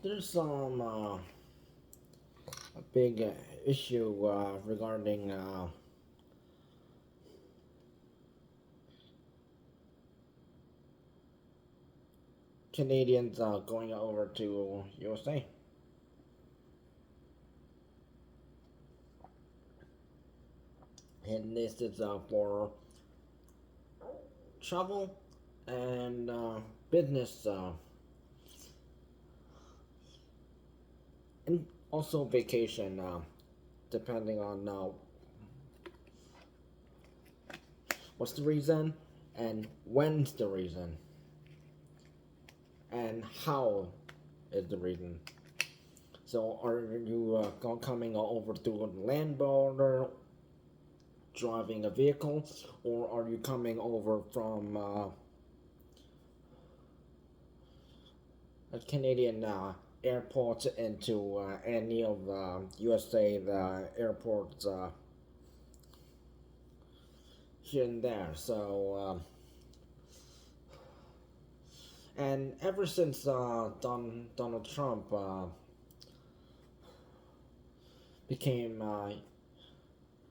There's a big issue regarding Canadians going over to USA. And this is for travel and business, and also vacation, depending on what's the reason and when's the reason and how is the reason. So are you coming over through the land border, driving a vehicle, or are you coming over from a Canadian airport into any of USA the airports here and there? So and ever since Donald Trump became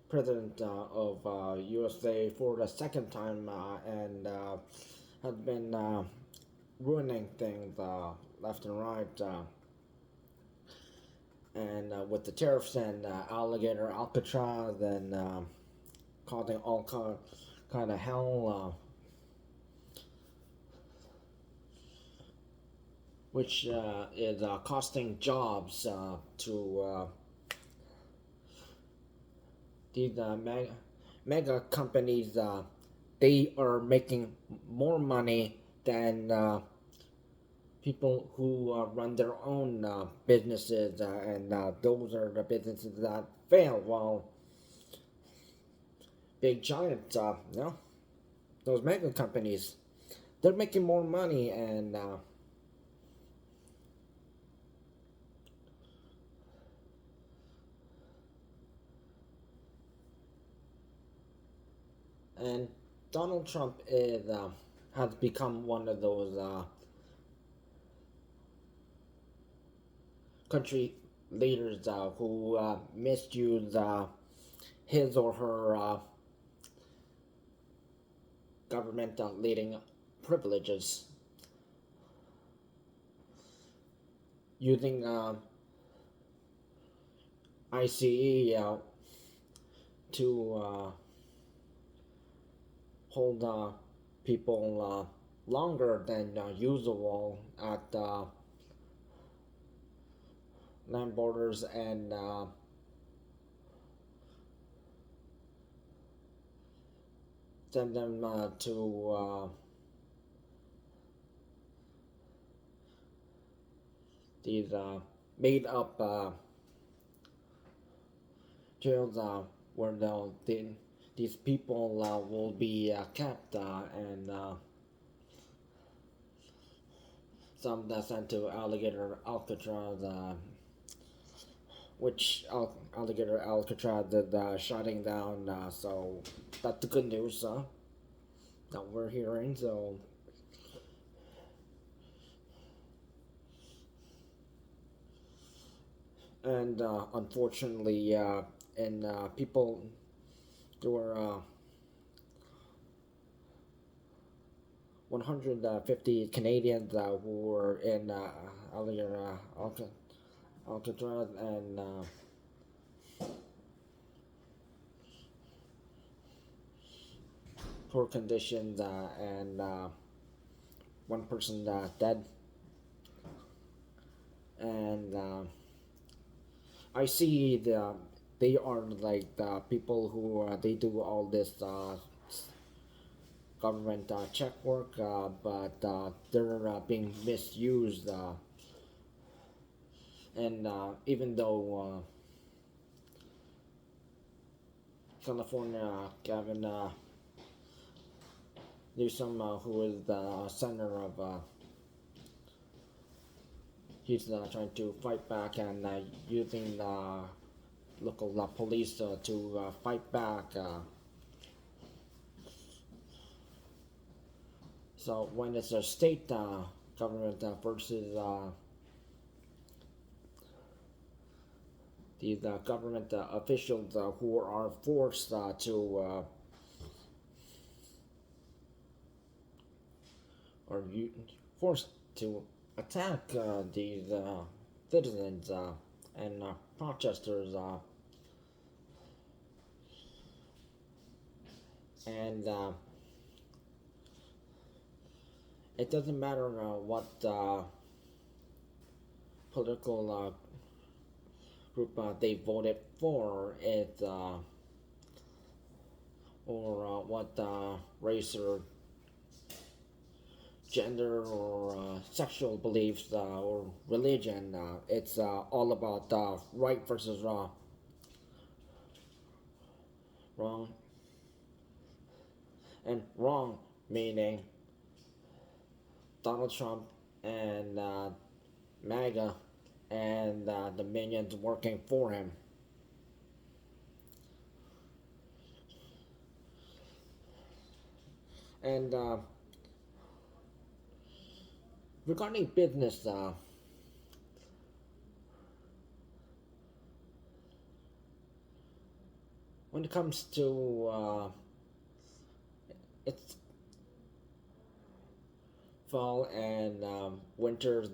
president of USA for the second time and has been ruining things left and right. And with the tariffs and alligator Alcatraz and causing all kind of hell, which is costing jobs to these mega companies. They are making more money than people who run their own businesses, and those are the businesses that fail. While big giants, those mega companies, they're making more money, and Donald Trump is has become one of those country leaders who misuse his or her government leading privileges, using ICE to hold people longer than usual at land borders, and send them to these made up jails where these people will be kept, and some that sent to alligator Alcatraz, which alligator Alcatraz is shutting down. So that's the good news that we're hearing. So and unfortunately, and people, there were 150 Canadians who were in alligator Alcatraz, and poor conditions, and one person dead. And I see they are like the people who they do all this government check work, but they're being misused. And even though California Gavin Newsom, who is the center of, he's trying to fight back and using local police to fight back. So when it's a state government versus these government officials who are forced to or forced to attack these citizens and protesters and it doesn't matter what political group they voted for it or what race or gender or sexual beliefs or religion. It's all about right versus wrong, and wrong meaning Donald Trump and MAGA and the minions working for him. And regarding business, when it comes to it's fall and winter's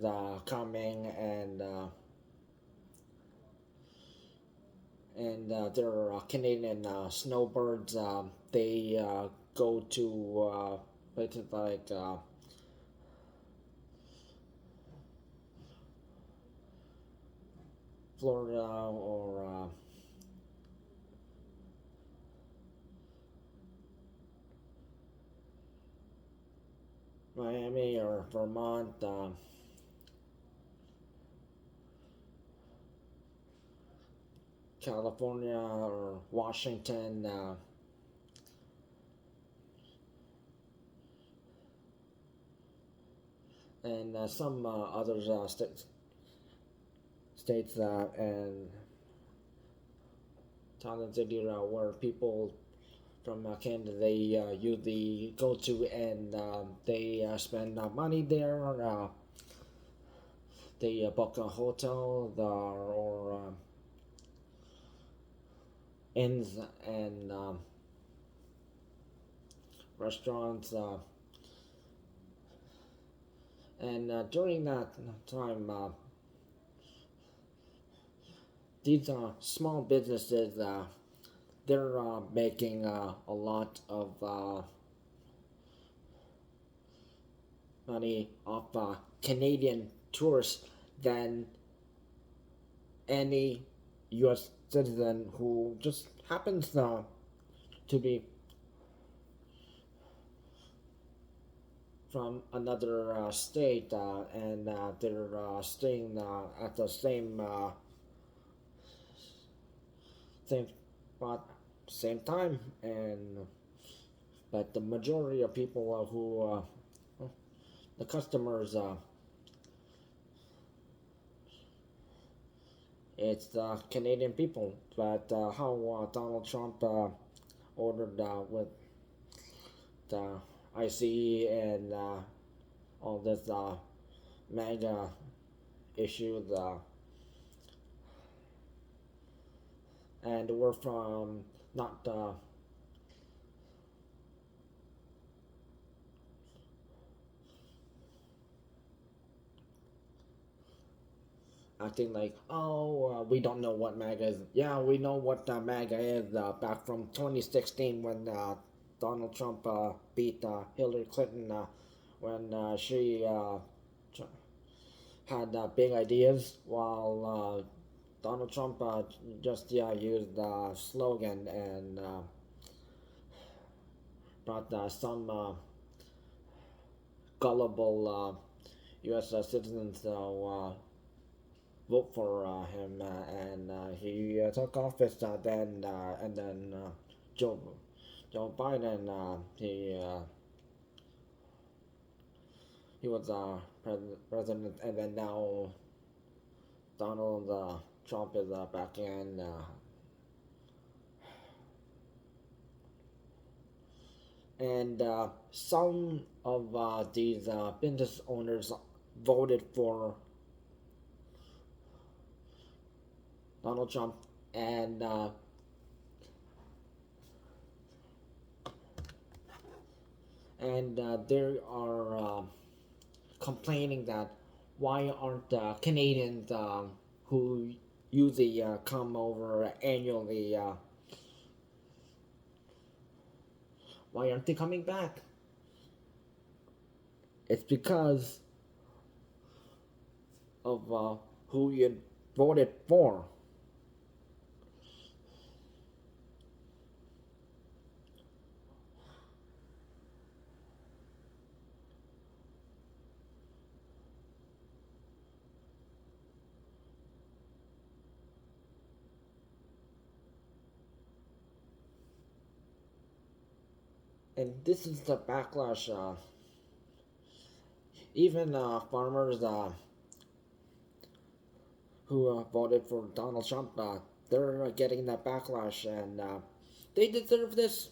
coming, and there are Canadian snowbirds. They go to places like Florida or Miami or Vermont. California or Washington, and some other states and town and city where people from Canada they usually go to, and they spend money there. They book a hotel or inns and restaurants. And during that time, these small businesses, they're making a lot of money off Canadian tourists than any U.S. citizen who just happens to be from another state, and they're staying at the same spot, same time, and but the majority of people the customers, it's the Canadian people. But how Donald Trump ordered with the ICE and all this MAGA issues, and we're from not acting like, oh, we don't know what MAGA is. Yeah, we know what MAGA is back from 2016 when Donald Trump beat Hillary Clinton when she had big ideas, while Donald Trump just used the slogan and brought some gullible U.S. citizens to vote for him, and he took office then, and then Joe Biden, he was president, and then now Donald Trump is back in. And some of these business owners voted for Donald Trump, and they are complaining that why aren't Canadians who usually come over annually, why aren't they coming back? It's because of who you voted for. And this is the backlash. Even farmers who voted for Donald Trump, they're getting that backlash, and they deserve this.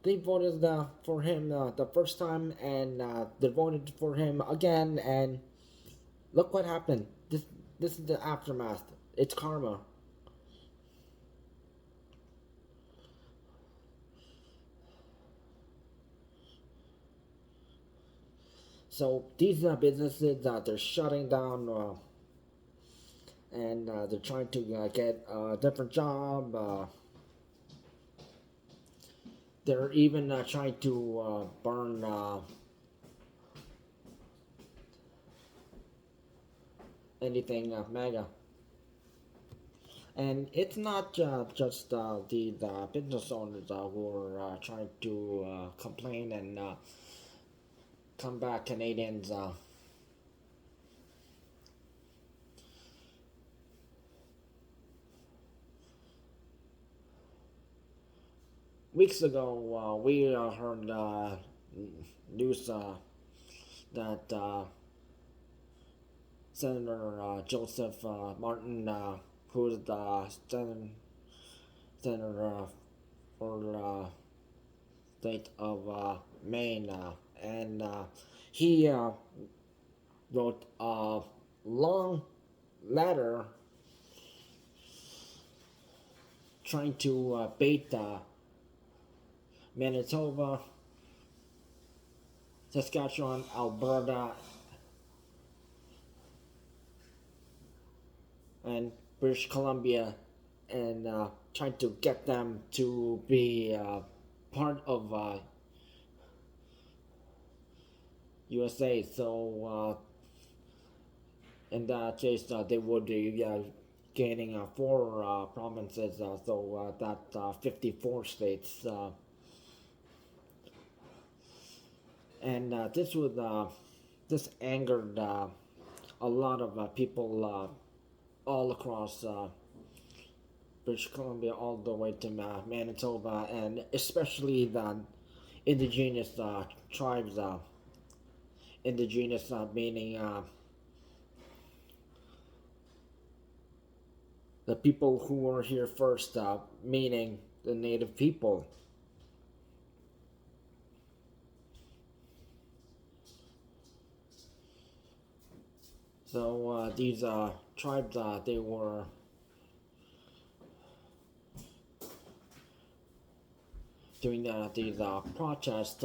They voted for him the first time, and they voted for him again, and look what happened. This is the aftermath. It's karma. So these businesses, they're shutting down, and they're trying to get a different job. They're even trying to burn anything MAGA. And it's not just the business owners who are trying to complain and combat Canadians. Weeks ago, we heard news that Senator Joseph Martin, who's the senator for state of Maine, and he wrote a long letter trying to bait Manitoba, Saskatchewan, Alberta, and British Columbia, and trying to get them to be part of USA. So in that case, they would be gaining four provinces, so that 54 states. And this angered a lot of people all across British Columbia, all the way to Manitoba, and especially the indigenous tribes. Indigenous meaning the people who were here first, meaning the native people. So these tribes, they were doing these protests,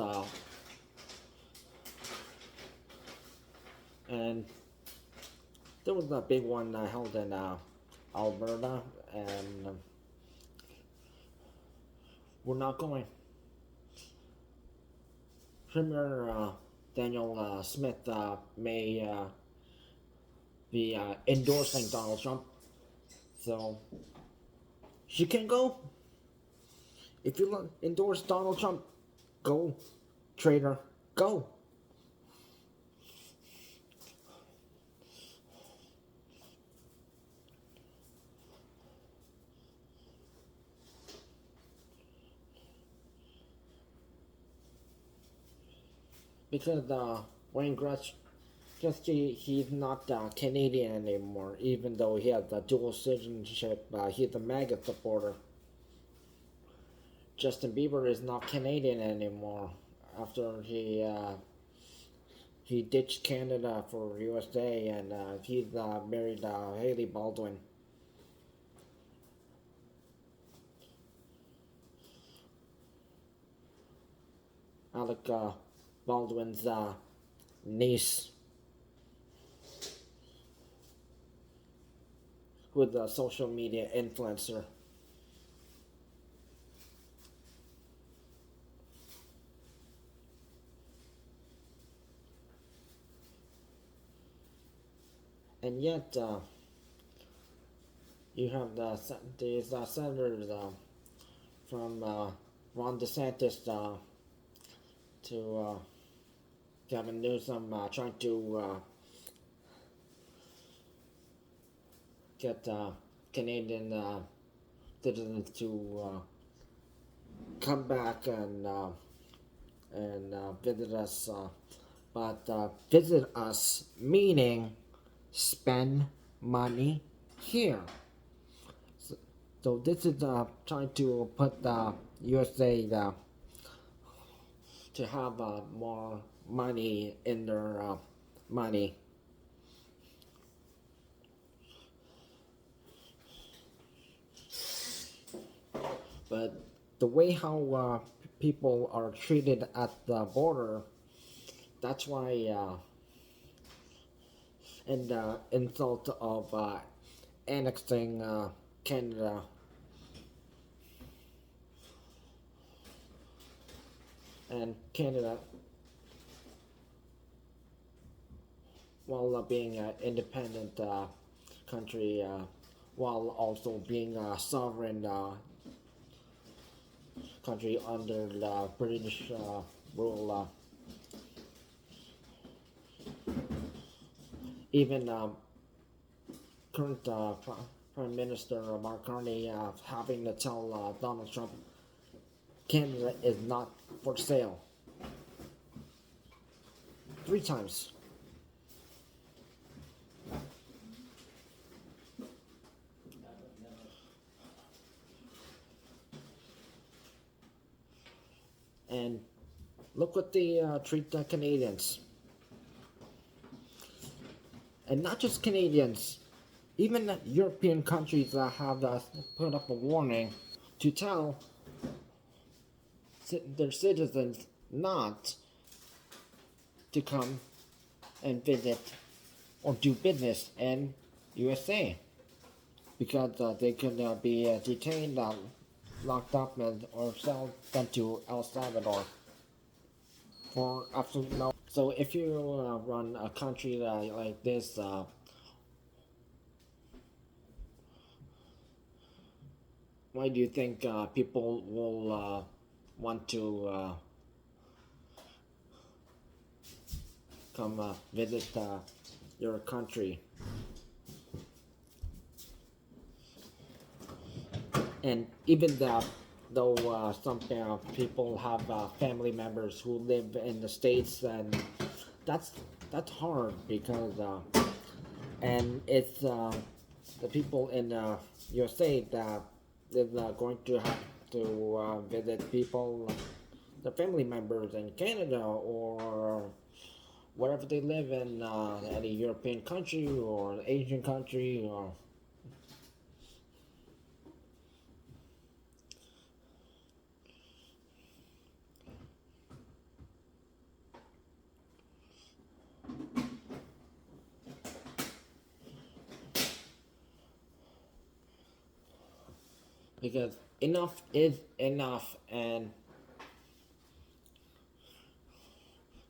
and there was a big one held in Alberta, and we're not going. Premier Daniel Smith may be endorsing Donald Trump, so she can go. If you endorse Donald Trump, go, traitor, go. Because Wayne Gretzky, he's not Canadian anymore, even though he has a dual citizenship. He's a MAGA supporter. Justin Bieber is not Canadian anymore after he ditched Canada for USA, and he's married Haley Baldwin. Alec Baldwin's niece, who's a social media influencer. And yet, you have these senators from Ron DeSantis to Gavin Newsom trying to get Canadian citizens to come back and visit us, but visit us meaning spend money here. So this is trying to put the USA to have more money in their money. But the way how people are treated at the border, that's why, and the insult of annexing Canada, and Canada, while being an independent country, while also being a sovereign country under the British rule. Even current Prime Minister Mark Carney having to tell Donald Trump Canada is not for sale. 3 times. And look what they treat the Canadians. And not just Canadians, even European countries that have put up a warning to tell their citizens not to come and visit or do business in USA because they could be detained, locked up, or sent to El Salvador for absolutely no. So if you run a country like this, why do you think people will want to come visit your country? And even though some people have family members who live in the States, and that's hard because and it's the people in USA that is going to have to visit people, their family members in Canada or wherever they live in any European country or Asian country or. Because enough is enough, and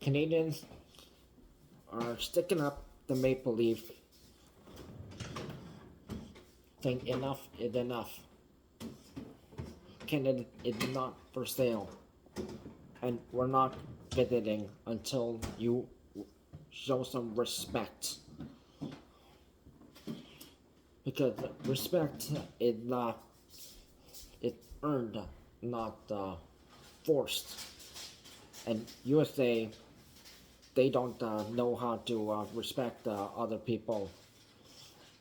Canadians are sticking up the maple leaf, saying enough is enough. Canada is not for sale, and we're not visiting until you show some respect. Because respect is not, it's earned, not forced. And USA, they don't know how to respect other people,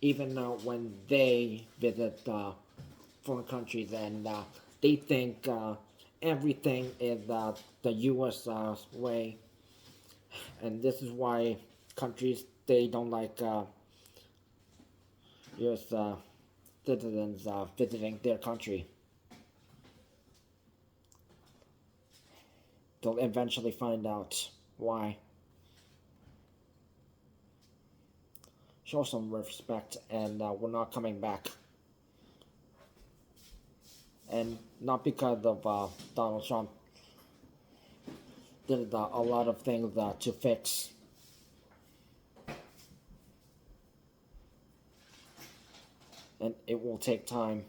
even when they visit foreign countries, and they think everything is the U.S. way. And this is why countries, they don't like U.S. Citizens visiting their country. they'll eventually find out why. Show some respect, and we're not coming back. And not because of Donald Trump did a lot of things to fix. And it will take time.